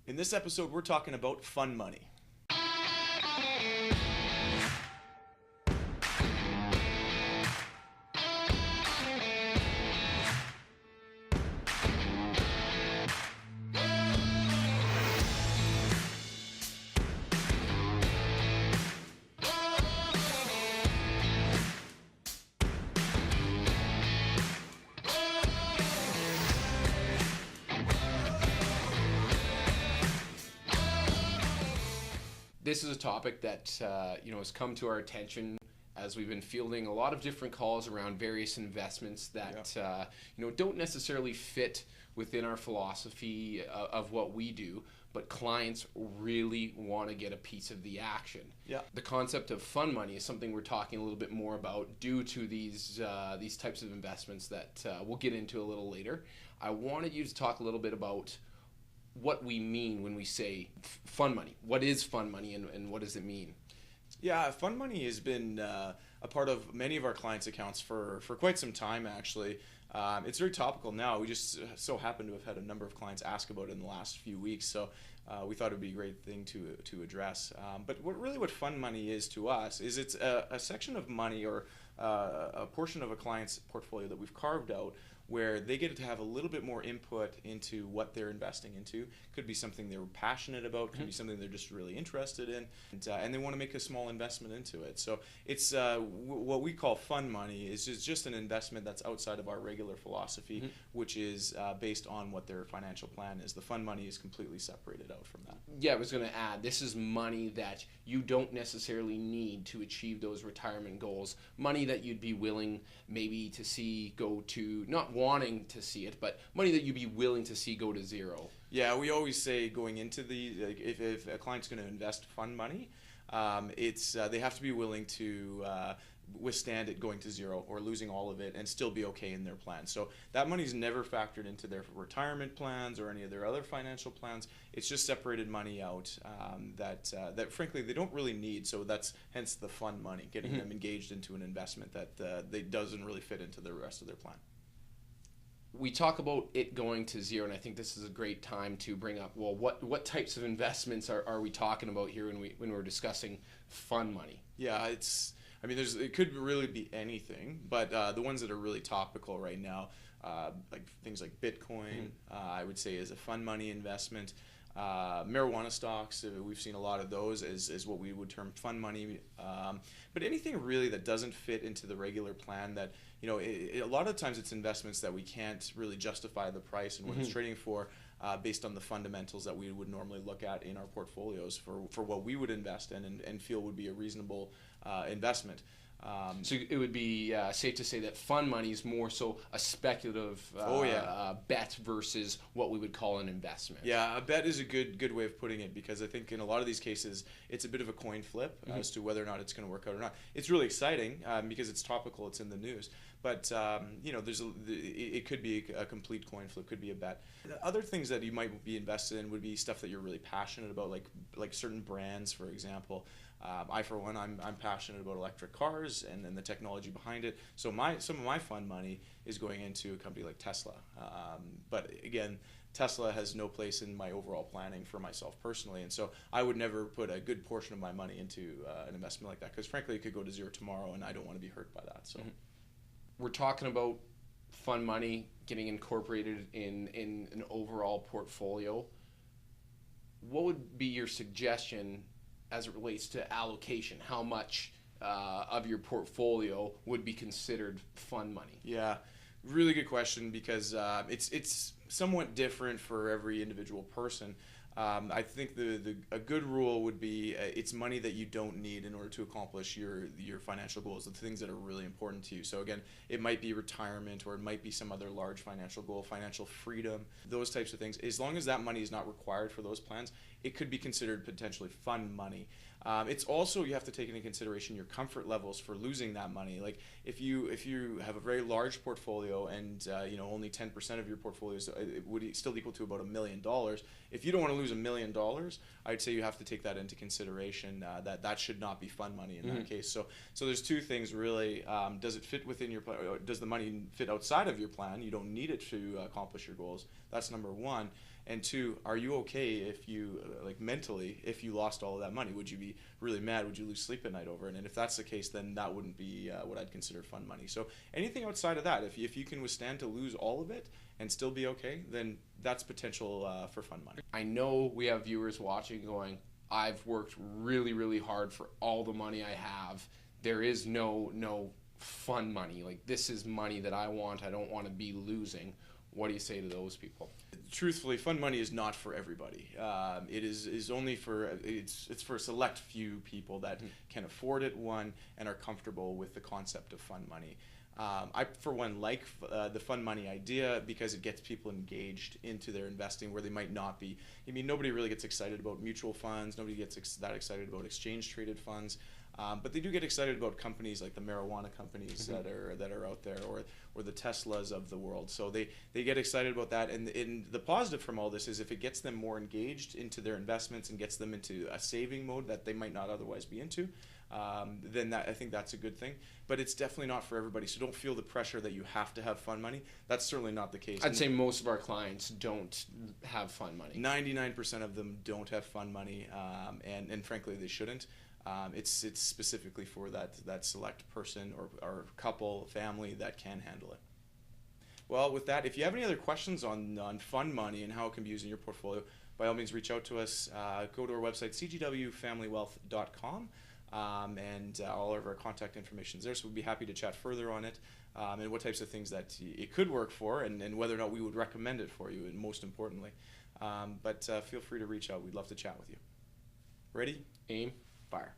In this episode, we're talking about fun money. This is a topic that has come to our attention as we've been fielding a lot of different calls around various investments that don't necessarily fit within our philosophy of what we do, but clients really want to get a piece of the action. Yeah. The concept of fun money is something we're talking a little bit more about due to these types of investments that we'll get into a little later. I wanted you to talk a little bit about what we mean when we say fun money. What is fun money and what does it mean? Yeah, fun money has been a part of many of our clients' accounts for quite some time, actually. It's very topical now. We just so happen to have had a number of clients ask about it in the last few weeks, so we thought it would be a great thing to address. But what fun money is to us is it's a section of money or a portion of a client's portfolio that we've carved out where they get to have a little bit more input into what they're investing into. Could be something they're passionate about, could be something they're just really interested in, and they want to make a small investment into it. So it's what we call fun money is just an investment that's outside of our regular philosophy, which is based on what their financial plan is. The fun money is completely separated out from that. Yeah, I was going to add, this is money that you don't necessarily need to achieve those retirement goals. Money that you'd be willing maybe to see go to, not wanting to see it, but money that you'd be willing to see go to zero. Yeah, we always say going into if a client's going to invest fund money, they have to be willing to withstand it going to zero or losing all of it and still be okay in their plan. So that money's never factored into their retirement plans or any of their other financial plans. It's just separated money out that frankly they don't really need. So that's hence the fun money, getting them engaged into an investment that they doesn't really fit into the rest of their plan. We talk about it going to zero, and I think this is a great time to bring up, well, what types of investments are we talking about here when we're discussing fun money? Yeah, it could really be anything, but the ones that are really topical right now, like things like Bitcoin, I would say is a fun money investment. Marijuana stocks, we've seen a lot of those as what we would term fun money. But anything really that doesn't fit into the regular plan that, a lot of times it's investments that we can't really justify the price and what it's trading for based on the fundamentals that we would normally look at in our portfolios for what we would invest in and feel would be a reasonable investment. So it would be safe to say that fun money is more so a speculative bet versus what we would call an investment. Yeah, a bet is a good way of putting it, because I think in a lot of these cases it's a bit of a coin flip as to whether or not it's going to work out or not. It's really exciting because it's topical, it's in the news, but it could be a complete coin flip, could be a bet. Other things that you might be invested in would be stuff that you're really passionate about, like certain brands, for example. I, for one, I'm passionate about electric cars and the technology behind it. So some of my fun money is going into a company like Tesla. But again, Tesla has no place in my overall planning for myself personally, and so I would never put a good portion of my money into an investment like that, because frankly it could go to zero tomorrow, and I don't want to be hurt by that. So we're talking about fun money getting incorporated in an overall portfolio. What would be your suggestion as it relates to allocation? How much of your portfolio would be considered fun money? Yeah, really good question, because it's somewhat different for every individual person. I think a good rule would be it's money that you don't need in order to accomplish your financial goals, the things that are really important to you. So again, it might be retirement, or it might be some other large financial goal, financial freedom, those types of things. As long as that money is not required for those plans, it could be considered potentially fun money. It's also, you have to take into consideration your comfort levels for losing that money. Like if you have a very large portfolio and only 10% of your portfolio would still equal to about $1 million. If you don't want to lose $1 million, I'd say you have to take that into consideration. That should not be fun money in that case. So there's two things really. Does it fit within your plan? Does the money fit outside of your plan? You don't need it to accomplish your goals. That's number one. And two, are you okay if you like mentally, if you lost all of that money? Would you be really mad? Would you lose sleep at night over it? And if that's the case, then that wouldn't be what I'd consider fun money. So anything outside of that, if you can withstand to lose all of it and still be okay, then that's potential for fun money. I know we have viewers watching going, I've worked really, really hard for all the money I have. There is no fun money. Like, this is money that I want. I don't want to be losing. What do you say to those people? Truthfully, fun money is not for everybody. It is only for it's for a select few people that can afford it, one, and are comfortable with the concept of fun money. I, for one, like the fun money idea because it gets people engaged into their investing where they might not be. I mean, nobody really gets excited about mutual funds. Nobody gets that excited about exchange-traded funds. But they do get excited about companies like the marijuana companies that are out there, or the Teslas of the world. So they get excited about that. And the positive from all this is if it gets them more engaged into their investments and gets them into a saving mode that they might not otherwise be into, then I think that's a good thing. But it's definitely not for everybody. So don't feel the pressure that you have to have fun money. That's certainly not the case. I'd say most of our clients don't have fun money. 99% of them don't have fun money, and frankly, they shouldn't. It's specifically for that select person or couple, family that can handle it. Well, with that, if you have any other questions on fund money and how it can be used in your portfolio, by all means, reach out to us. Go to our website, cgwfamilywealth.com, and all of our contact information is there, so we'd be happy to chat further on it, and what types of things that it could work for, and whether or not we would recommend it for you, and most importantly. But feel free to reach out. We'd love to chat with you. Ready? Aim. Fire.